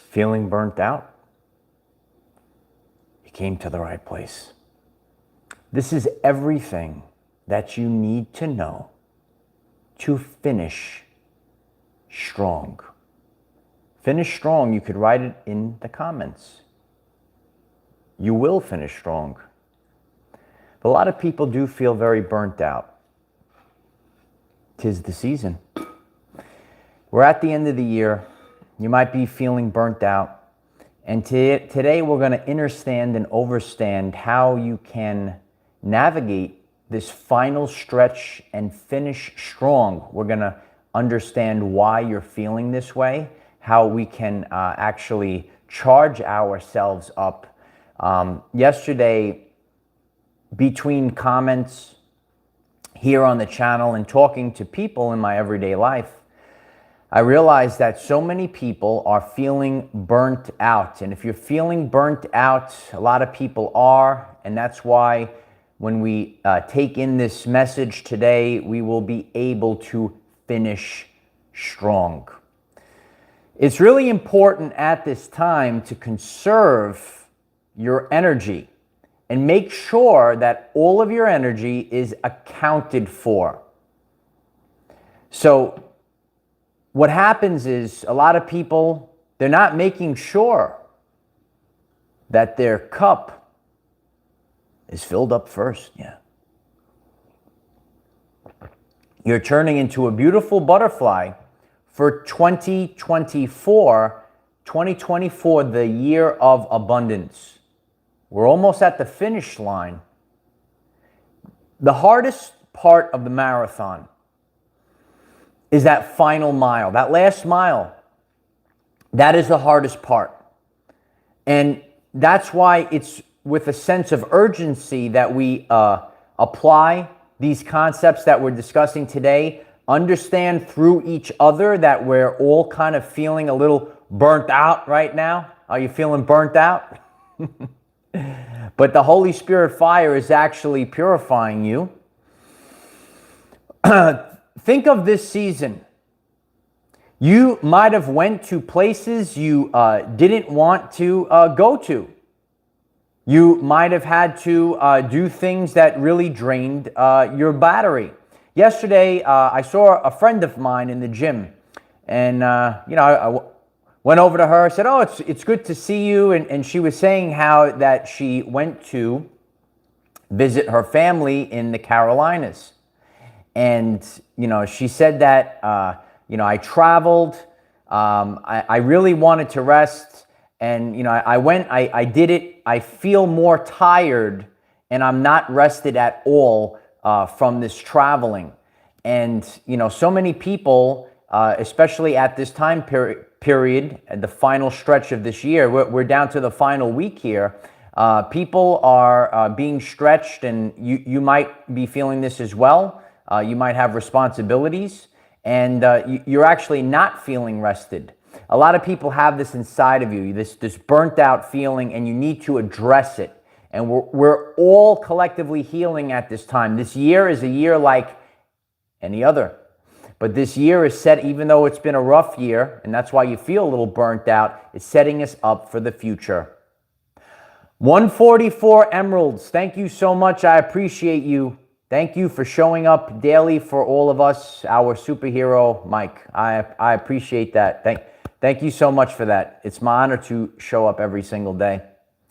Feeling burnt out? You came to the right place. This is everything that you need to know to finish strong. Finish strong, you could write it in the comments. You will finish strong. But a lot of people do feel very burnt out. 'Tis the season. We're at the end of the year. You might be feeling burnt out. And today we're going to understand and overstand how you can navigate this final stretch and finish strong. We're going to understand why you're feeling this way, how we can actually charge ourselves up. Yesterday, between comments here on the channel and talking to people in my everyday life, I realized that so many people are feeling burnt out. And if you're feeling burnt out, a lot of people are. And that's why when we take in this message today, we will be able to finish strong. It's really important at this time to conserve your energy and make sure that all of your energy is accounted for. So what happens is a lot of people, they're not making sure that their cup is filled up first. Yeah. You're turning into a beautiful butterfly for 2024, the year of abundance. We're almost at the finish line. The hardest part of the marathon is that final mile, that last mile. That is the hardest part. And that's why it's with a sense of urgency that we apply these concepts that we're discussing today, understand through each other that we're all kind of feeling a little burnt out right now. Are you feeling burnt out? But the Holy Spirit fire is actually purifying you. Think of this season. You might have went to places you didn't want to go to. You might have had to do things that really drained your battery. Yesterday, I saw a friend of mine in the gym, and I went over to her, said, "Oh, it's good to see you." And she was saying how that she went to visit her family in the Carolinas. And, she said that, I traveled, I really wanted to rest. And, I went, I did it. I feel more tired and I'm not rested at all from this traveling. And, so many people, especially at this time period, at the final stretch of this year, we're down to the final week here. People are being stretched, and you might be feeling this as well. You might have responsibilities, and you're actually not feeling rested. A lot of people have this inside of you, this burnt out feeling, and you need to address it. And we're all collectively healing at this time. This year is a year like any other. But this year is set, even though it's been a rough year, and that's why you feel a little burnt out, it's setting us up for the future. 144 Emeralds, thank you so much. I appreciate you. Thank you for showing up daily for all of us, our superhero, Mike. I appreciate that. Thank you so much for that. It's my honor to show up every single day.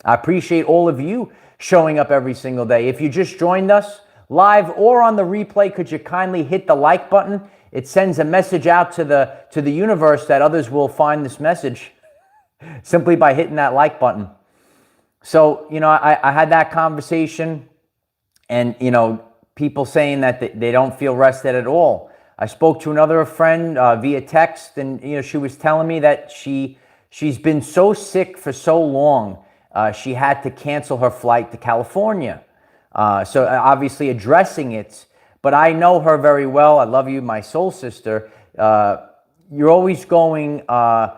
I appreciate all of you showing up every single day. If you just joined us live or on the replay, could you kindly hit the like button? It sends a message out to the universe that others will find this message simply by hitting that like button. So, I had that conversation, and, people saying that they don't feel rested at all. I spoke to another friend via text, and, she was telling me that she's been so sick for so long, she had to cancel her flight to California. So obviously addressing it. But I know her very well. I love you, my soul sister. You're always going to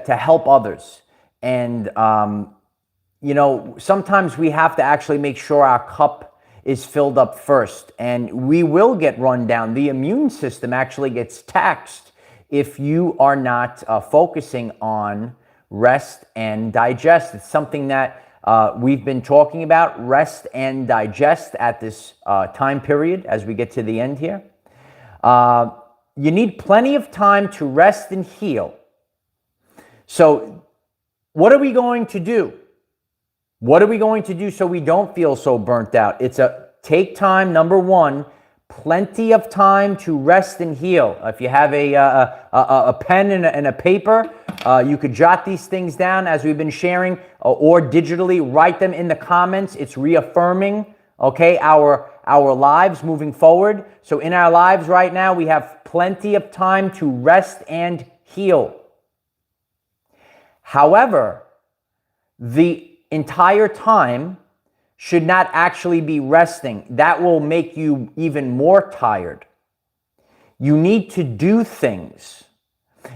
help others. And, sometimes we have to actually make sure our cup is filled up first. And we will get run down. The immune system actually gets taxed if you are not focusing on rest and digest. It's something that we've been talking about, rest and digest, at this time period as we get to the end here. You need plenty of time to rest and heal. So what are we going to do? What are we going to do so we don't feel so burnt out? It's take time, number one, plenty of time to rest and heal. If you have a pen and a paper, you could jot these things down as we've been sharing, or digitally write them in the comments. It's reaffirming, okay, our lives moving forward. So in our lives right now, we have plenty of time to rest and heal. However, the entire time should not actually be resting. That will make you even more tired. You need to do things.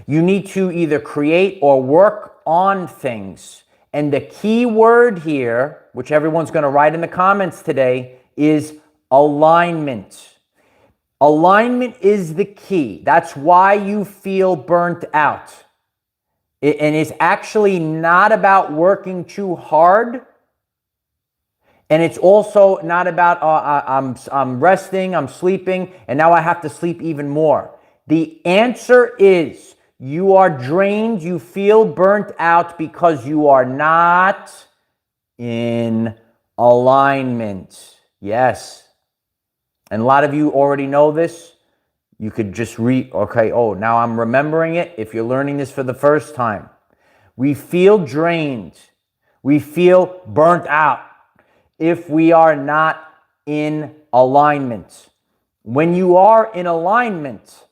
You need to either create or work on things. And the key word here, which everyone's going to write in the comments today, is alignment. Alignment is the key. That's why you feel burnt out. And it's actually not about working too hard. And it's also not about, I'm resting, I'm sleeping, and now I have to sleep even more. The answer is you are drained, you feel burnt out because you are not in alignment. Yes. And a lot of you already know this. You could just okay, oh, now I'm remembering it. If you're learning this for the first time, we feel drained. We feel burnt out if we are not in alignment. When you are in alignment,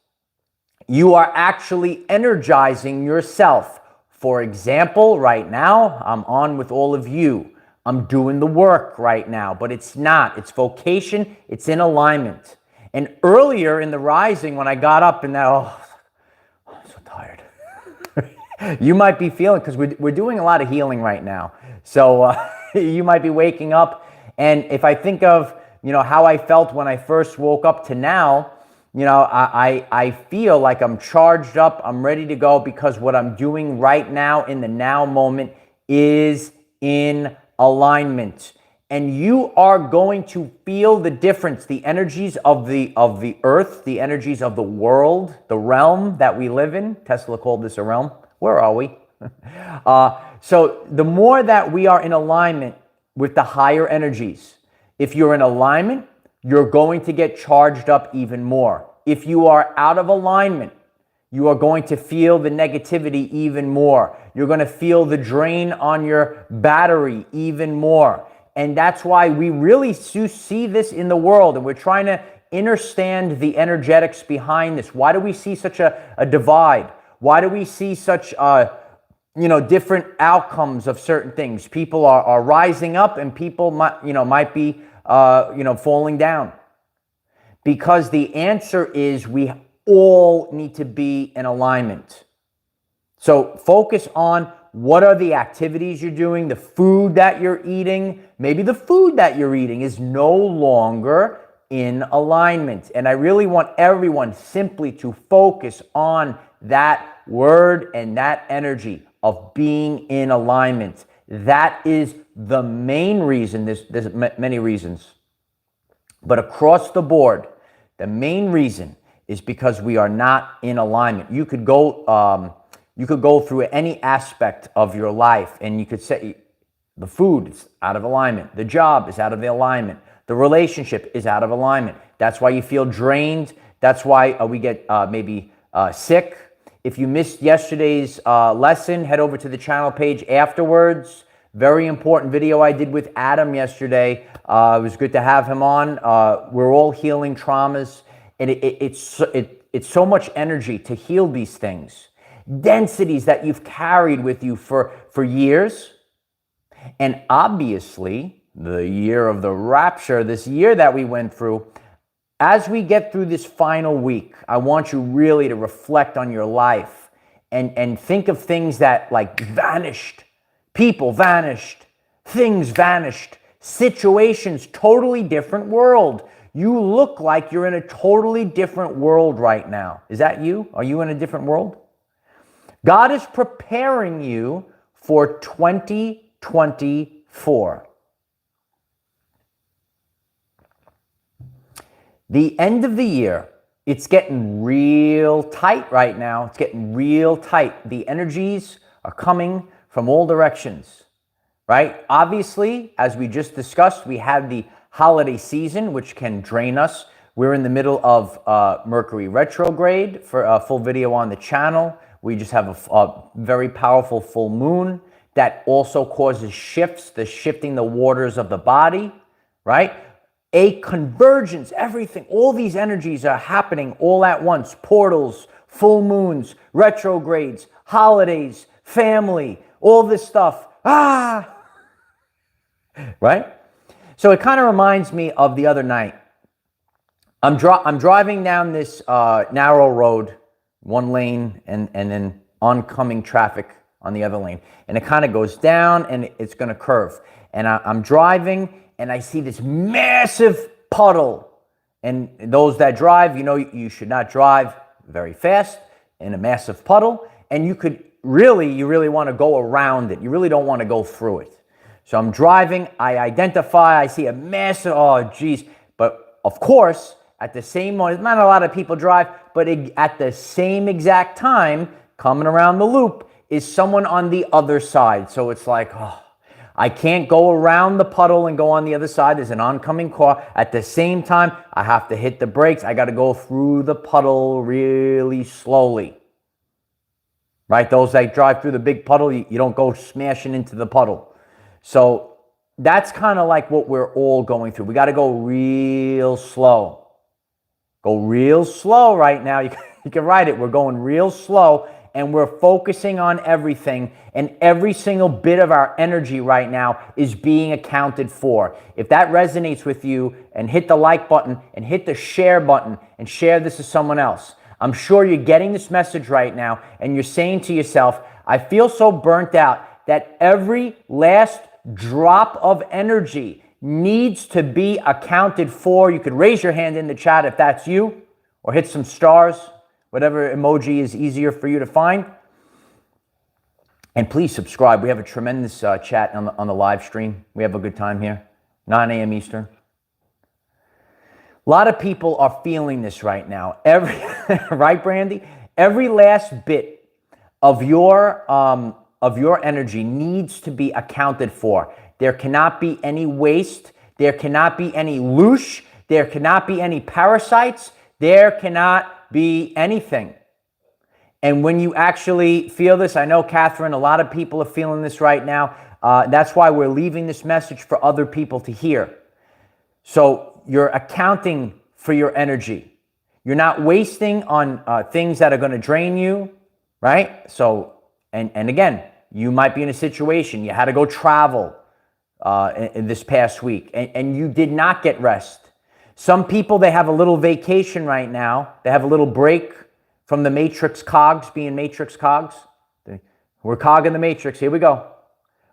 you are actually energizing yourself. For example, right now, I'm on with all of you. I'm doing the work right now, but it's not. It's vocation. It's in alignment. And earlier in the rising, when I got up and I'm so tired. You might be feeling, because we're doing a lot of healing right now. So you might be waking up. And if I think of, how I felt when I first woke up to now, I feel like I'm charged up. I'm ready to go, because what I'm doing right now in the now moment is in alignment. And you are going to feel the difference, the energies of the earth, the energies of the world, the realm that we live in. Tesla called this a realm. Where are we? So the more that we are in alignment with the higher energies, if you're in alignment, you're going to get charged up even more. If you are out of alignment, you are going to feel the negativity even more. You're going to feel the drain on your battery even more. And that's why we really see this in the world, and we're trying to understand the energetics behind this. Why do we see such a divide? Why do we see such different outcomes of certain things? People are rising up, and people might be falling down. Because the answer is we all need to be in alignment. So focus on what are the activities you're doing, the food that you're eating. Maybe the food that you're eating is no longer in alignment. And I really want everyone simply to focus on that word and that energy of being in alignment. That is the main reason. There's many reasons. But across the board, the main reason is because we are not in alignment. You could go through any aspect of your life, and you could say the food is out of alignment, the job is out of the alignment, the relationship is out of alignment. That's why you feel drained. That's why we get maybe sick. If you missed yesterday's lesson, head over to the channel page afterwards. Very important video I did with Adam yesterday. It was good to have him on. We're all healing traumas, and it's so much energy to heal these things. Densities that you've carried with you for years. And obviously, the year of the rapture, this year that we went through, as we get through this final week, I want you really to reflect on your life and think of things that vanished. People vanished. Things vanished. Situations, totally different world. You look like you're in a totally different world right now. Is that you? Are you in a different world? God is preparing you for 2024. The end of the year, it's getting real tight right now. It's getting real tight. The energies are coming from all directions, right? Obviously, as we just discussed, we had the holiday season, which can drain us. We're in the middle of Mercury retrograde. For a full video on the channel, we just have a very powerful full moon that also causes shifts, shifting the waters of the body, right? A convergence, everything, all these energies are happening all at once. Portals, full moons, retrogrades, holidays, family, all this stuff. Right? So it kind of reminds me of the other night. I'm driving down this narrow road, one lane, and then oncoming traffic on the other lane. And it kind of goes down and it's going to curve. And I'm driving and I see this massive puddle. And those that drive, you know, you should not drive very fast in a massive puddle. And you really want to go around it. You really don't want to go through it. So I'm driving, I identify, I see a massive, oh geez. But of course, at the same moment, not a lot of people drive, but at the same exact time, coming around the loop, is someone on the other side. So it's like, oh, I can't go around the puddle and go on the other side. There's an oncoming car. At the same time, I have to hit the brakes. I got to go through the puddle really slowly. Right? Those that drive through the big puddle, you don't go smashing into the puddle. So that's kind of like what we're all going through. We got to go real slow. Go real slow right now. You can write it. We're going real slow. And we're focusing on everything, and every single bit of our energy right now is being accounted for. If that resonates with you, and hit the like button and hit the share button and share this to someone else. I'm sure you're getting this message right now and you're saying to yourself, I feel so burnt out that every last drop of energy needs to be accounted for. You could raise your hand in the chat if that's you, or hit some stars. Whatever emoji is easier for you to find. And please subscribe. We have a tremendous chat on the live stream. We have a good time here. 9 a.m. Eastern. A lot of people are feeling this right now. Right, Brandy? Every last bit of your energy needs to be accounted for. There cannot be any waste. There cannot be any loosh. There cannot be any parasites. There cannot be anything. And when you actually feel this, I know, Catherine, a lot of people are feeling this right now. That's why we're leaving this message for other people to hear. So you're accounting for your energy. You're not wasting on things that are going to drain you, right? So, and again, you might be in a situation, you had to go travel in this past week, and you did not get rest. Some people, they have a little vacation right now. They have a little break from the matrix cogs, being matrix cogs. We're cog in the matrix. Here we go.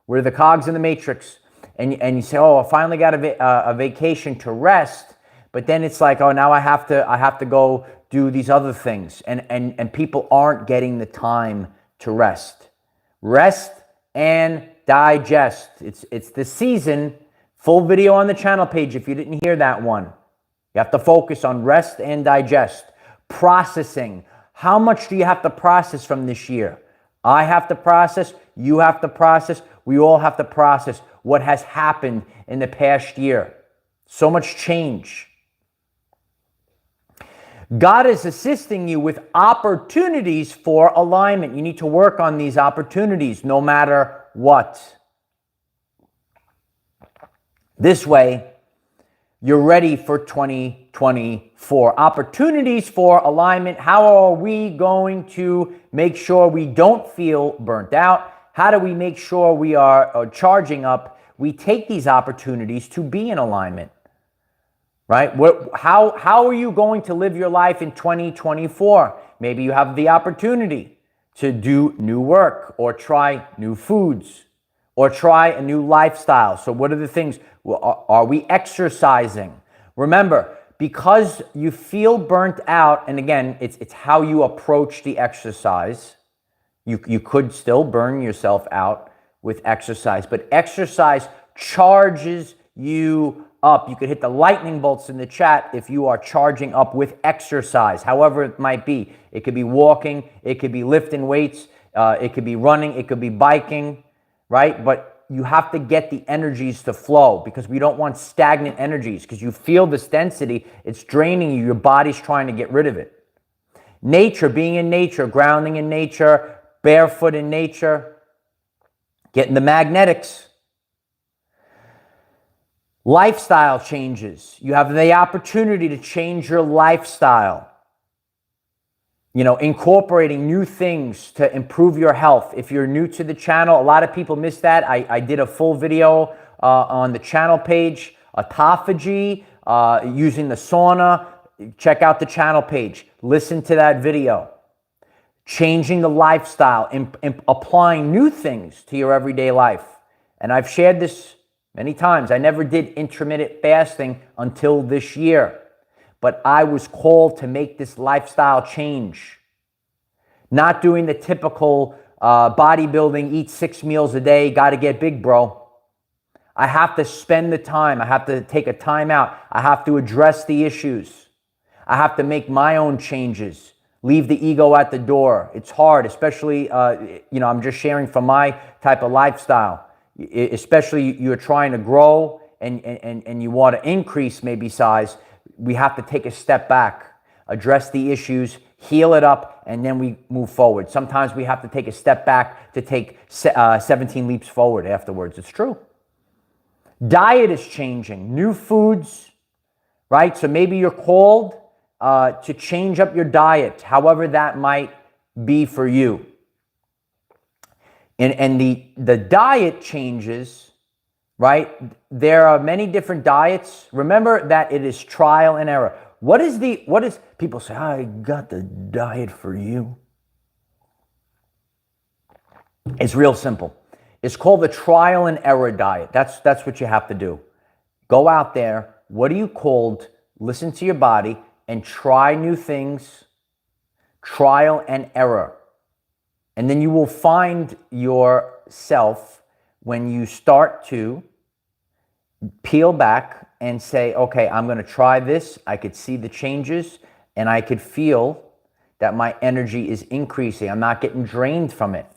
We're the cogs in the matrix. And you say, oh, I finally got a vacation to rest. But then it's like, oh, now I have to go do these other things. And people aren't getting the time to rest. Rest and digest. It's the season. Full video on the channel page if you didn't hear that one. You have to focus on rest and digest. Processing. How much do you have to process from this year? I have to process. You have to process. We all have to process what has happened in the past year. So much change. God is assisting you with opportunities for alignment. You need to work on these opportunities no matter what. This way, you're ready for 2024. Opportunities for alignment. How are we going to make sure we don't feel burnt out? How do we make sure we are charging up? We take these opportunities to be in alignment, right? How are you going to live your life in 2024? Maybe you have the opportunity to do new work or try new foods or try a new lifestyle. So what are the things? Are we exercising? Remember, because you feel burnt out, and again, it's how you approach the exercise. You could still burn yourself out with exercise, but exercise charges you up. You could hit the lightning bolts in the chat if you are charging up with exercise, however it might be. It could be walking, it could be lifting weights, it could be running, it could be biking, right? But you have to get the energies to flow, because we don't want stagnant energies, because you feel this density, it's draining you, your body's trying to get rid of it. Nature, being in nature, grounding in nature, barefoot in nature, getting the magnetics. Lifestyle changes. You have the opportunity to change your lifestyle. You know, incorporating new things to improve your health. If you're new to the channel, a lot of people miss that. I did a full video on the channel page, autophagy, using the sauna. Check out the channel page. Listen to that video. Changing the lifestyle, applying new things to your everyday life. And I've shared this many times. I never did intermittent fasting until this year. But I was called to make this lifestyle change. Not doing the typical bodybuilding, eat 6 meals a day, got to get big, bro. I have to spend the time. I have to take a time out. I have to address the issues. I have to make my own changes. Leave the ego at the door. It's hard, especially, you know, I'm just sharing from my type of lifestyle. Especially you're trying to grow and you want to increase maybe size. We have to take a step back, address the issues, heal it up, and then we move forward. Sometimes we have to take a step back to take 17 leaps forward afterwards. It's true. Diet is changing. New foods, right? So maybe you're called to change up your diet, however that might be for you. And the diet changes, right? There are many different diets. Remember that it is trial and error. What is people say, I got the diet for you. It's real simple. It's called the trial and error diet. That's what you have to do. Go out there. What are you called? Listen to your body and try new things. Trial and error. And then you will find yourself when you start to peel back and say, okay, I'm going to try this. I could see the changes and I could feel that my energy is increasing. I'm not getting drained from it.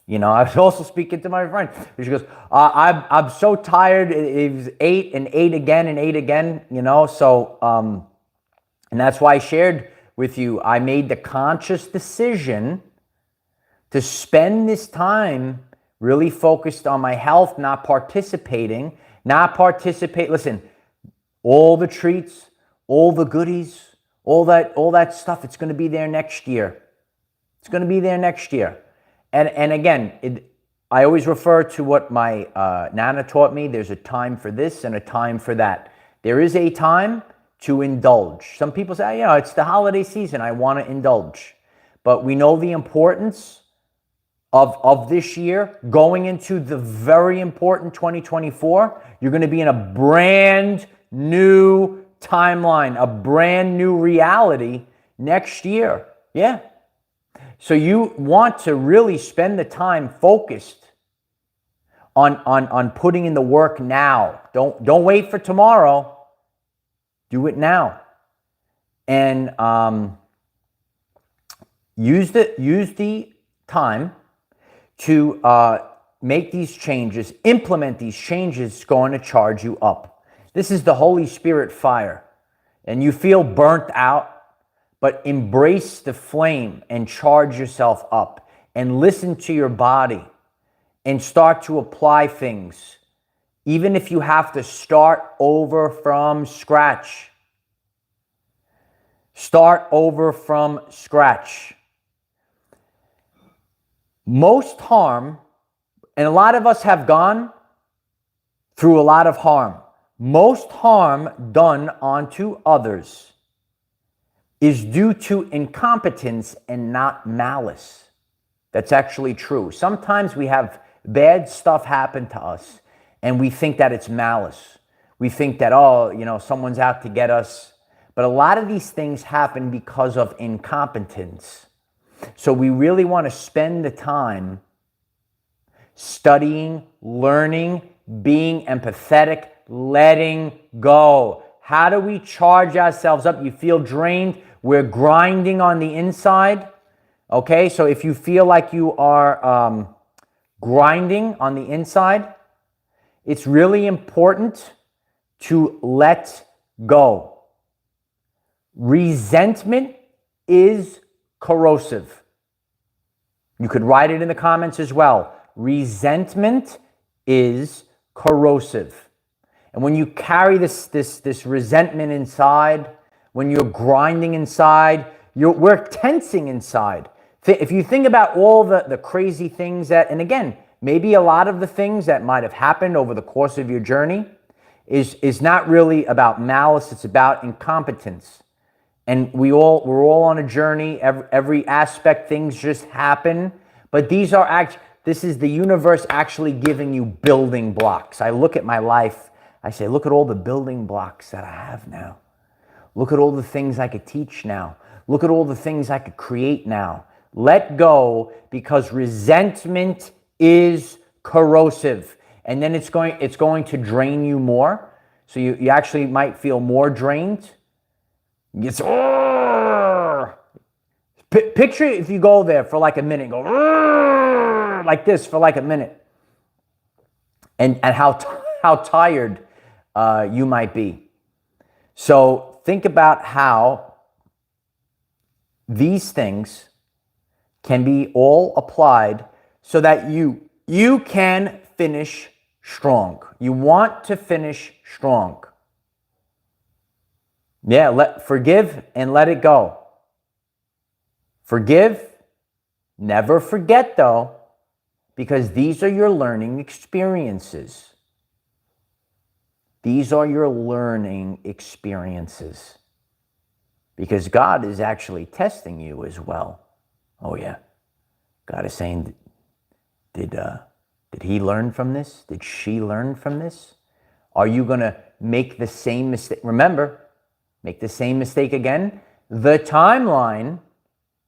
You know, I was also speaking to my friend. She goes, I'm so tired. It was 8 and 8 again and 8 again, you know. So, and that's why I shared with you, I made the conscious decision to spend this time really focused on my health, not participating. Listen, all the treats, all the goodies, all that stuff, it's going to be there next year. It's going to be there next year. And again, I always refer to what my Nana taught me. There's a time for this and a time for that. There is a time to indulge. Some people say, you know, it's the holiday season. I want to indulge. But we know the importance of this year, going into the very important 2024, you're going to be in a brand new timeline, a brand new reality next year. Yeah. So you want to really spend the time focused on putting in the work now. Don't wait for tomorrow. Do it now. And use the time to make these changes, implement these changes. It's going to charge you up. This is the Holy Spirit fire. And you feel burnt out, but embrace the flame and charge yourself up and listen to your body and start to apply things. Even if you have to start over from scratch. Start over from scratch. Most harm, and a lot of us have gone through a lot of harm. Most harm done onto others is due to incompetence and not malice. That's actually true. Sometimes we have bad stuff happen to us and we think that it's malice. We think that, oh, you know, someone's out to get us. But a lot of these things happen because of incompetence. So we really want to spend the time studying, learning, being empathetic, letting go. How do we charge ourselves up? You feel drained. We're grinding on the inside. Okay, so if you feel like you are grinding on the inside, it's really important to let go. Resentment is corrosive. You could write it in the comments as well. Resentment is corrosive. And when you carry this resentment inside, when you're grinding inside, we're tensing inside. If you think about all the crazy things that, and again, maybe a lot of the things that might have happened over the course of your journey is not really about malice, it's about incompetence. And we're all on a journey. Every aspect, things just happen. But this is the universe actually giving you building blocks. I look at my life, I say, look at all the building blocks that I have now. Look at all the things I could teach now. Look at all the things I could create now. Let go, because resentment is corrosive. And then it's going to drain you more. So you actually might feel more drained. It's picture if you go there for like a minute, go like this for like a minute, and how tired you might be. So think about how these things can be all applied so that you can finish strong. You want to finish strong. Yeah, forgive and let it go. Forgive, never forget though, because these are your learning experiences. These are your learning experiences. Because God is actually testing you as well. Oh yeah. God is saying, did he learn from this? Did she learn from this? Are you going to make the same mistake? Remember, make the same mistake again? The timeline,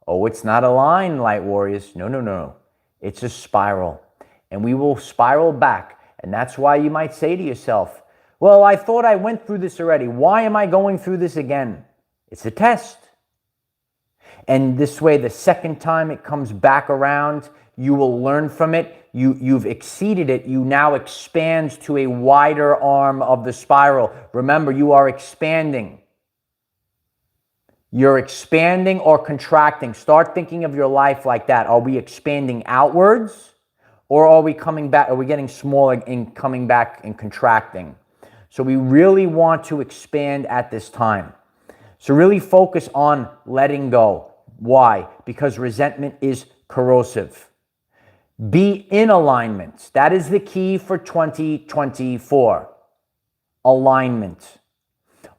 it's not a line, light warriors. No. It's a spiral. And we will spiral back. And that's why you might say to yourself, well, I thought I went through this already. Why am I going through this again? It's a test. And this way, the second time it comes back around, you will learn from it. You've exceeded it. You now expand to a wider arm of the spiral. Remember, you are expanding. You're expanding or contracting. Start thinking of your life like that. Are we expanding outwards, or are we coming back? Are we getting smaller and coming back and contracting? So we really want to expand at this time. So really focus on letting go. Why? Because resentment is corrosive. Be in alignment. That is the key for 2024. Alignment.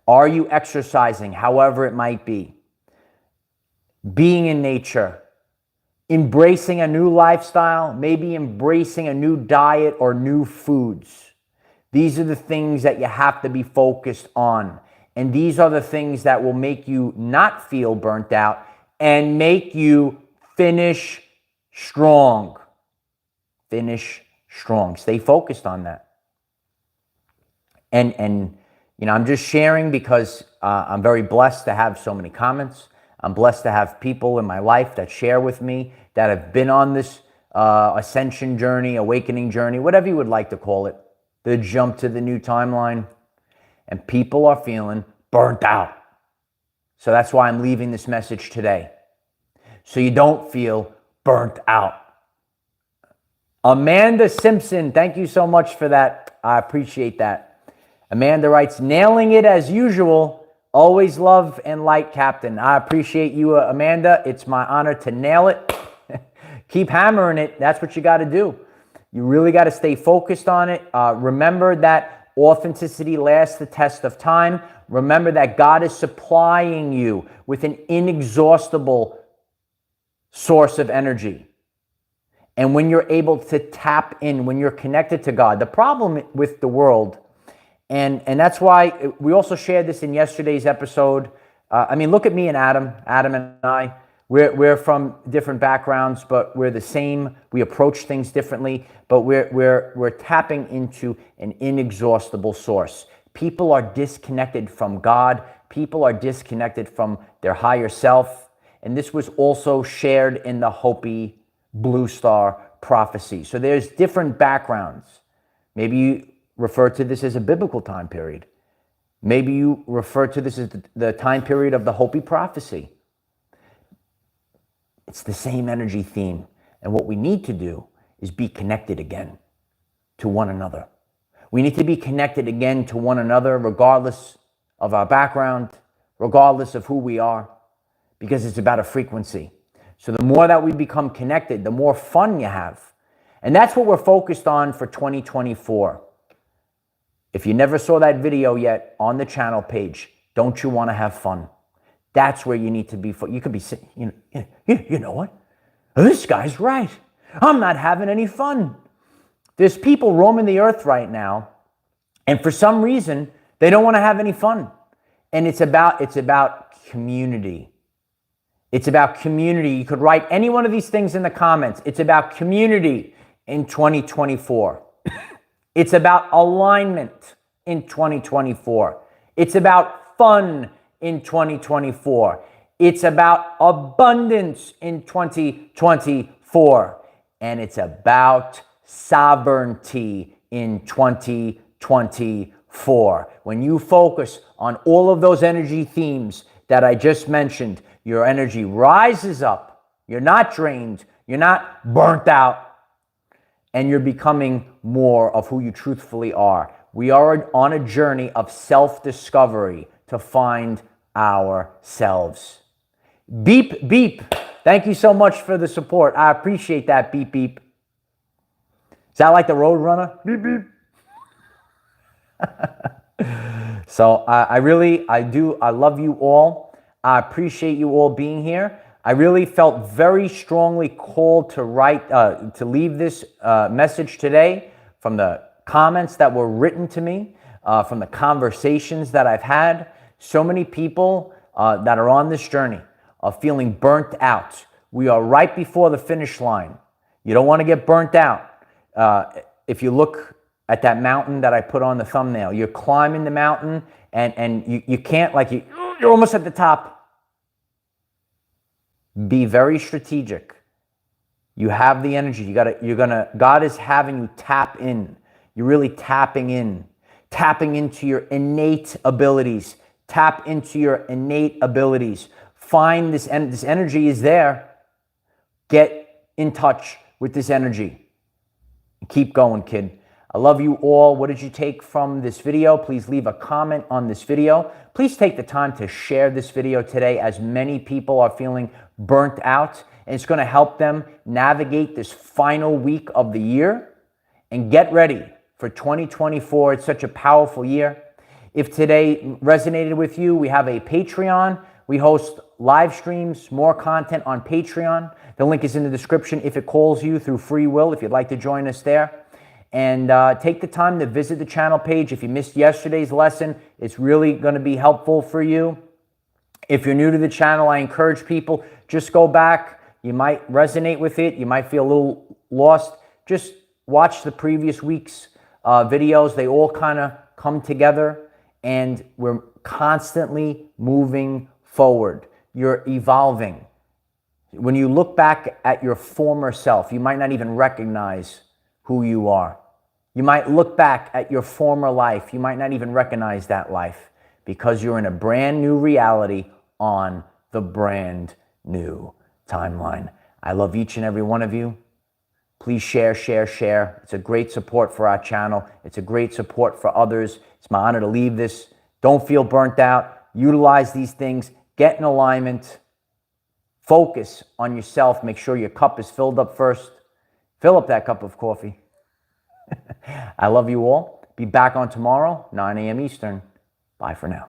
Are you exercising, however it might be? Being in nature. Embracing a new lifestyle. Maybe embracing a new diet or new foods. These are the things that you have to be focused on. And these are the things that will make you not feel burnt out and make you finish strong. Finish strong. Stay focused on that. And I'm just sharing because I'm very blessed to have so many comments. I'm blessed to have people in my life that share with me, that have been on this ascension journey, awakening journey, whatever you would like to call it, the jump to the new timeline. And people are feeling burnt out. So that's why I'm leaving this message today. So you don't feel burnt out. Amanda Simpson, thank you so much for that. I appreciate that. Amanda writes, nailing it as usual. Always love and light, Captain. I appreciate you, Amanda. It's my honor to nail it. Keep hammering it. That's what you got to do. You really got to stay focused on it. Remember that authenticity lasts the test of time. Remember that God is supplying you with an inexhaustible source of energy. And when you're able to tap in, when you're connected to God, the problem with the world And that's why we also shared this in yesterday's episode. I mean, look at me and Adam. Adam and I, we're from different backgrounds, but we're the same. We approach things differently, but we're tapping into an inexhaustible source. People are disconnected from God. People are disconnected from their higher self. And this was also shared in the Hopi Blue Star prophecy. So there's different backgrounds. Maybe you refer to this as a biblical time period. Maybe you refer to this as the time period of the Hopi prophecy. It's the same energy theme. And what we need to do is be connected again to one another. We need to be connected again to one another, regardless of our background, regardless of who we are, because it's about a frequency. So the more that we become connected, the more fun you have. And that's what we're focused on for 2024. If you never saw that video yet on the channel page, don't you want to have fun? That's where you need to be. You could be sitting, you know what? This guy's right. I'm not having any fun. There's people roaming the earth right now, and for some reason, they don't want to have any fun. And it's about community. It's about community. You could write any one of these things in the comments. It's about community in 2024. It's about alignment in 2024. It's about fun in 2024. It's about abundance in 2024. And it's about sovereignty in 2024. When you focus on all of those energy themes that I just mentioned, your energy rises up. You're not drained. You're not burnt out. And you're becoming more of who you truthfully are. We are on a journey of self-discovery to find ourselves. Beep, beep. Thank you so much for the support. I appreciate that, beep, beep. Is that like the Road Runner? Beep, beep. So I love you all. I appreciate you all being here. I really felt very strongly called to leave this message today from the comments that were written to me, from the conversations that I've had. So many people that are on this journey are feeling burnt out. We are right before the finish line. You don't want to get burnt out. If you look at that mountain that I put on the thumbnail, you're climbing the mountain and you can't, you're almost at the top. Be very strategic. You have the energy. God is having you tap in. You're really tapping into your innate abilities. Tap into your innate abilities. Find this energy is there. Get in touch with this energy. Keep going, kid. I love you all. What did you take from this video? Please leave a comment on this video. Please take the time to share this video today, as many people are feeling burnt out, and it's going to help them navigate this final week of the year and get ready for 2024. It's such a powerful year. If today resonated with you, we have a Patreon. We host live streams, more content on Patreon. The link is in the description if it calls you through free will, if you'd like to join us there. And take the time to visit the channel page. If you missed yesterday's lesson, it's really going to be helpful for you. If you're new to the channel, I encourage people, just go back. You might resonate with it. You might feel a little lost. Just watch the previous week's videos. They all kind of come together, and we're constantly moving forward. You're evolving. When you look back at your former self, you might not even recognize who you are. You might look back at your former life. You might not even recognize that life, because you're in a brand new reality on the brand new timeline. I love each and every one of you. Please share, share, share. It's a great support for our channel. It's a great support for others. It's my honor to leave this. Don't feel burnt out. Utilize these things. Get in alignment. Focus on yourself. Make sure your cup is filled up first. Fill up that cup of coffee. I love you all. Be back on tomorrow, 9 a.m. Eastern. Bye for now.